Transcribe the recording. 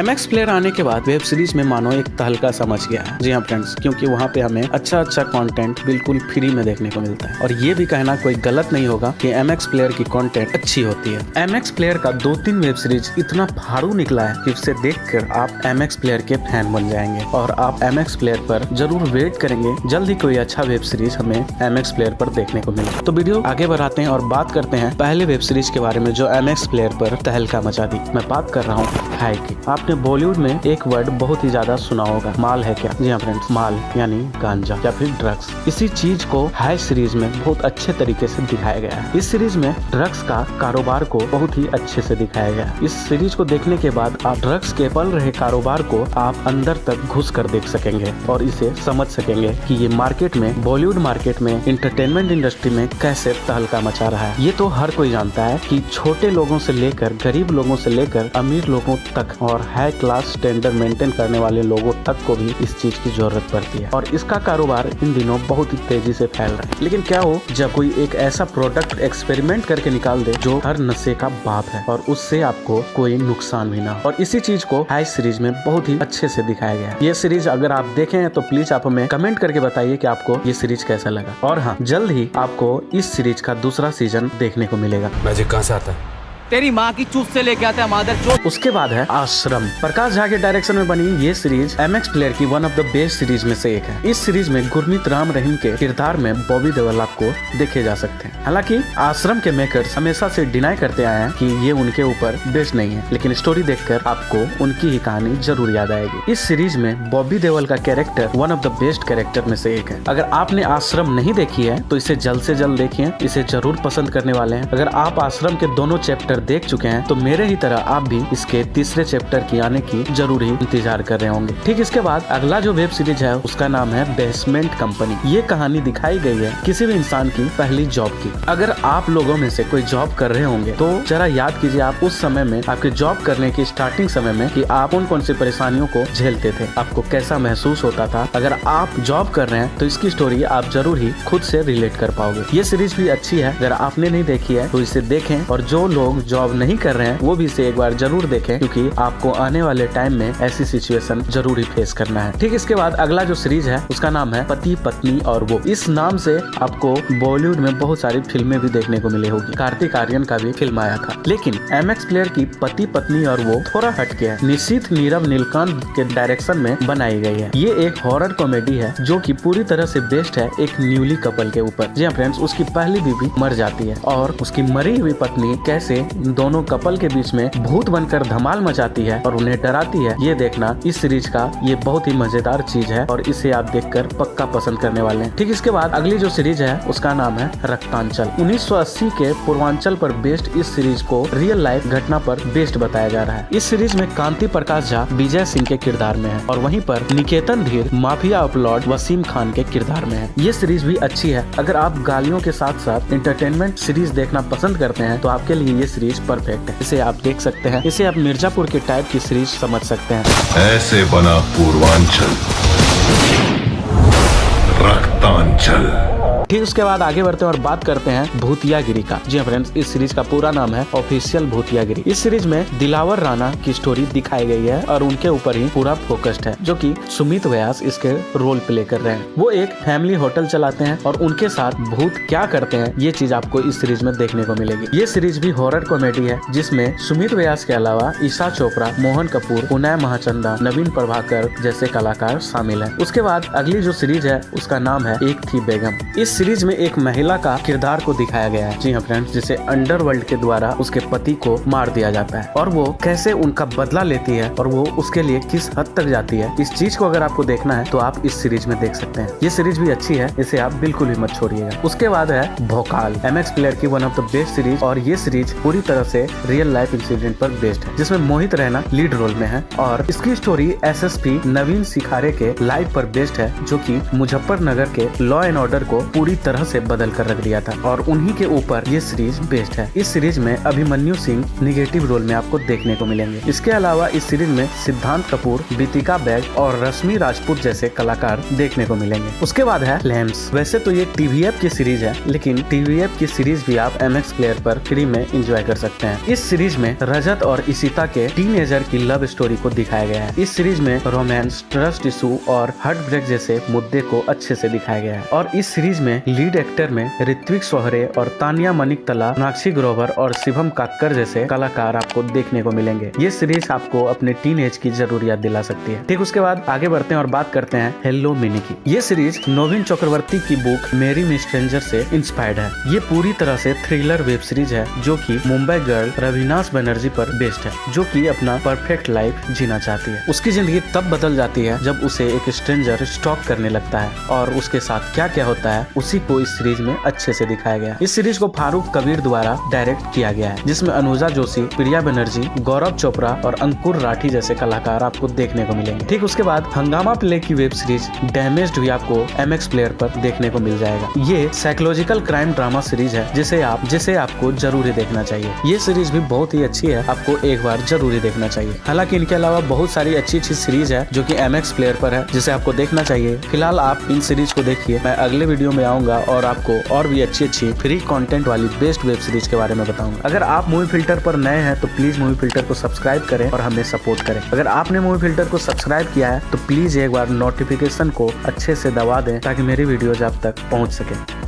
MX player आने के बाद वेब सीरीज में मानो एक तहलका समझ गया है। जी हाँ फ्रेंड्स, क्योंकि वहाँ पे हमें अच्छा कंटेंट बिल्कुल फ्री में देखने को मिलता है। और ये भी कहना कोई गलत नहीं होगा कि MX प्लेयर की कंटेंट अच्छी होती है। MX प्लेयर का 2-3 वेब सीरीज इतना फाड़ू निकला है कि उसे देखकर आप MX प्लेयर के फैन बन जाएंगे और आप MX प्लेयर पर जरूर वेट करेंगे। जल्द ही कोई अच्छा वेब सीरीज हमें MX प्लेयर पर देखने को मिले। तो वीडियो आगे बढ़ाते हैं और बात करते हैं पहले वेब सीरीज के बारे में जो MX प्लेयर पर तहलका मचा दी। मैं बात कर रहा हूँ हाई की। आपने बॉलीवुड में एक वर्ड बहुत ही ज्यादा सुना होगा, माल है क्या। जी हाँ फ्रेंड्स, माल यानी गांजा या फिर ड्रग्स। इसी चीज को हाई सीरीज में बहुत अच्छे तरीके से दिखाया गया है। इस सीरीज में ड्रग्स का कारोबार को बहुत ही अच्छे से दिखाया गया है। इस सीरीज को देखने के बाद आप ड्रग्स के पल रहे कारोबार को आप अंदर तक घुस कर देख सकेंगे और इसे समझ सकेंगे कि ये मार्केट में, बॉलीवुड मार्केट में, इंटरटेनमेंट इंडस्ट्री में कैसे तहलका मचा रहा है। ये तो हर कोई जानता है कि छोटे लोगों से लेकर, गरीब लोगों से लेकर अमीर लोगों तक और हाई क्लास स्टैंडर्ड मेंटेन करने वाले लोगों तक को भी इस चीज की जरूरत पड़ती है और इसका कारोबार इन दिनों बहुत ही तेजी से फैल रहा है। लेकिन क्या हो जब कोई एक ऐसा प्रोडक्ट एक्सपेरिमेंट करके निकाल दे जो हर नशे का बाप है और उससे आपको कोई नुकसान भी ना हो। और इसी चीज को हाई सीरीज में बहुत ही अच्छे से दिखाया गया है। ये सीरीज अगर आप देखें तो प्लीज आप हमें कमेंट करके बताइए कि आपको ये सीरीज कैसा लगा। और हाँ, जल्द ही आपको इस सीरीज का दूसरा सीजन देखने को मिलेगा। मैजिक कहाँ से आता है? तेरी माँ की चूत से लेके आता है मादर चोद। उसके बाद है आश्रम। प्रकाश झा के डायरेक्शन में बनी ये सीरीज MX प्लेयर की one of the best series में से एक है। इस सीरीज में गुरमीत राम रहीम के किरदार में बॉबी देओल आपको देखे जा सकते हैं। हालांकि आश्रम के मेकर्स हमेशा से डिनाई करते आए हैं कि ये उनके ऊपर बेस्ड नहीं है, लेकिन स्टोरी देखकर आपको उनकी ही कहानी जरूर याद आएगी। इस सीरीज में बॉबी देओल का character one of the best character में से एक है। अगर आपने आश्रम नहीं देखी है तो इसे जल्द से जल्द देखिए, इसे जरूर पसंद करने वाले हैं। अगर आप आश्रम के दोनों चैप्टर देख चुके हैं तो मेरे ही तरह आप भी इसके तीसरे चैप्टर की आने की जरूर ही इंतजार कर रहे होंगे। ठीक इसके बाद अगला जो वेब सीरीज है उसका नाम है बेसमेंट कंपनी। ये कहानी दिखाई गई है किसी भी इंसान की पहली जॉब की। अगर आप लोगों में से कोई जॉब कर रहे होंगे तो जरा याद कीजिए आप उस समय में, आपके जॉब करने की स्टार्टिंग समय में, कि आप कौन सी परेशानियों को झेलते थे, आपको कैसा महसूस होता था। अगर आप जॉब कर रहे हैं तो इसकी स्टोरी आप जरूर ही खुद से रिलेट कर पाओगे। ये सीरीज भी अच्छी है, अगर आपने नहीं देखी है तो इसे देखें और जो लोग जॉब नहीं कर रहे हैं वो भी इसे एक बार जरूर देखें, क्योंकि आपको आने वाले टाइम में ऐसी सिचुएशन जरूर ही फेस करना है। ठीक इसके बाद अगला जो सीरीज है उसका नाम है पति पत्नी और वो। इस नाम से आपको बॉलीवुड में बहुत सारी फिल्में भी देखने को मिली होगी। कार्तिक आर्यन का भी फिल्म आया था, लेकिन MX प्लेयर की पति पत्नी और वो थोड़ा हटके है। निशित नीरव नीलकांत के डायरेक्शन में बनाई गई है। ये एक हॉरर कॉमेडी है जो कि पूरी तरह से बेस्ड है एक न्यूली कपल के ऊपर। जी हाँ फ्रेंड्स, उसकी पहली बीवी मर जाती है और उसकी मरी हुई पत्नी कैसे दोनों कपल के बीच में भूत बनकर धमाल मचाती है और उन्हें डराती है। ये देखना इस सीरीज का ये बहुत ही मजेदार चीज है और इसे आप देखकर पक्का पसंद करने वाले हैं। ठीक इसके बाद अगली जो सीरीज है उसका नाम है रक्तांचल। 1980 के पूर्वांचल पर बेस्ड इस सीरीज को रियल लाइफ घटना पर बेस्ड बताया जा रहा है। इस सीरीज में कांति प्रकाश झा विजय सिंह के किरदार में है और वहीं पर निकेतन धीर माफिया अपलॉर्ड वसीम खान के किरदार में है। ये सीरीज भी अच्छी है। अगर आप गालियों के साथ साथ इंटरटेनमेंट सीरीज देखना पसंद करते हैं तो आपके लिए ये सीरीज परफेक्ट है। इसे आप देख सकते हैं। इसे आप मिर्जापुर के टाइप की सीरीज समझ सकते हैं। ऐसे बना पूर्वांचल, रक्तांचल। ठीक उसके बाद आगे बढ़ते हैं और बात करते हैं भूतियागिरी का। जी हाँ फ्रेंड्स, इस सीरीज का पूरा नाम है ऑफिशियल भूतियागिरी। इस सीरीज में दिलावर राणा की स्टोरी दिखाई गई है और उनके ऊपर ही पूरा फोकस्ड है, जो कि सुमित व्यास इसके रोल प्ले कर रहे हैं। वो एक फैमिली होटल चलाते हैं और उनके साथ भूत क्या करते हैं ये चीज आपको इस सीरीज में देखने को मिलेगी। ये सीरीज भी हॉरर कॉमेडी है जिसमें सुमित व्यास के अलावा ईशा चोपड़ा, मोहन कपूर, उनय महाचंदा, नवीन प्रभाकर जैसे कलाकार शामिल है। उसके बाद अगली जो सीरीज है उसका नाम है एक थी बेगम। इस सीरीज में एक महिला का किरदार को दिखाया गया है। जी हाँ फ्रेंड्स, जिसे अंडरवर्ल्ड के द्वारा उसके पति को मार दिया जाता है और वो कैसे उनका बदला लेती है और वो उसके लिए किस हद तक जाती है। इस चीज को अगर आपको देखना है तो आप इस सीरीज में देख सकते हैं। ये सीरीज भी अच्छी है, इसे आप बिल्कुल भी मत छोड़िएगा। उसके बाद है भोकाल, MX प्लेयर की one of the best series और ये सीरीज पूरी तरह से रियल लाइफ इंसिडेंट पर बेस्ड है, जिसमें मोहित रैना लीड रोल में है और इसकी स्टोरी SSP नवीन सिखारे के लाइफ पर बेस्ड है, जो कि मुजफ्फरनगर के लॉ एंड ऑर्डर को पूरी पूरी तरह से बदल कर रख दिया था और उन्हीं के ऊपर ये सीरीज बेस्ड है। इस सीरीज में अभिमन्यु सिंह निगेटिव रोल में आपको देखने को मिलेंगे। इसके अलावा इस सीरीज में सिद्धांत कपूर, बीतिका बैग और रश्मि राजपूत जैसे कलाकार देखने को मिलेंगे। उसके बाद है फ्लेम्स। वैसे तो ये टीवीएफ की सीरीज है, लेकिन टीवीएफ की सीरीज भी आप MX प्लेयर पर फ्री में एंजॉय कर सकते हैं। इस सीरीज में रजत और इशिता के टीनेजर की लव स्टोरी को दिखाया गया है। इस सीरीज में रोमांस, ट्रस्ट इशू और हार्ट ब्रेक जैसे मुद्दे को अच्छे से दिखाया गया है। और इस सीरीज में लीड एक्टर में ऋत्विक सोहरे और तानिया मनिकतला, नाक्षी ग्रोवर और शिवम काक्कर जैसे कलाकार आपको देखने को मिलेंगे। ये सीरीज आपको अपने टीनेज की जरूरियात दिला सकती है। ठीक उसके बाद आगे बढ़ते हैं और बात करते हैं हेलो मिनी की। ये सीरीज नवीन चक्रवर्ती की बुक मेरी मिस स्ट्रेंजर से इंस्पायर्ड है। ये पूरी तरह से थ्रिलर वेब सीरीज है जो कि मुंबई गर्ल रविनाश बनर्जी पर बेस्ड है, जो कि अपना परफेक्ट लाइफ जीना चाहती है। उसकी जिंदगी तब बदल जाती है जब उसे एक स्ट्रेंजर स्टॉक करने लगता है और उसके साथ क्या क्या होता है उसी को इस सीरीज में अच्छे से दिखाया गया है। इस सीरीज को फारूक कबीर द्वारा डायरेक्ट किया गया है, जिसमें अनुजा जोशी, प्रिया बनर्जी, गौरव चोपड़ा और अंकुर राठी जैसे कलाकार आपको देखने को मिलेंगे। ठीक उसके बाद हंगामा प्ले की वेब सीरीज डैमेज्ड भी आपको MX प्लेयर पर देखने को मिल जाएगा। ये साइकोलॉजिकल क्राइम ड्रामा सीरीज है जिसे आपको जरूरी देखना चाहिए। ये सीरीज भी बहुत ही अच्छी है, आपको एक बार जरूरी देखना चाहिए। हालांकि इनके अलावा बहुत सारी अच्छी सीरीज है जो कि MX प्लेयर पर है, जिसे आपको देखना चाहिए। फिलहाल आप इन सीरीज को देखिए। मैं अगले वीडियो में आऊंगा और आपको और भी अच्छी फ्री कंटेंट वाली बेस्ट वेब सीरीज के बारे में बताऊंगा। अगर आप मूवी फिल्टर पर नए हैं तो प्लीज मूवी फिल्टर को सब्सक्राइब करें और हमें सपोर्ट करें। अगर आपने मूवी फिल्टर को सब्सक्राइब किया है तो प्लीज एक बार नोटिफिकेशन को अच्छे से दबा दें ताकि मेरी वीडियोज आप तक पहुंच सके।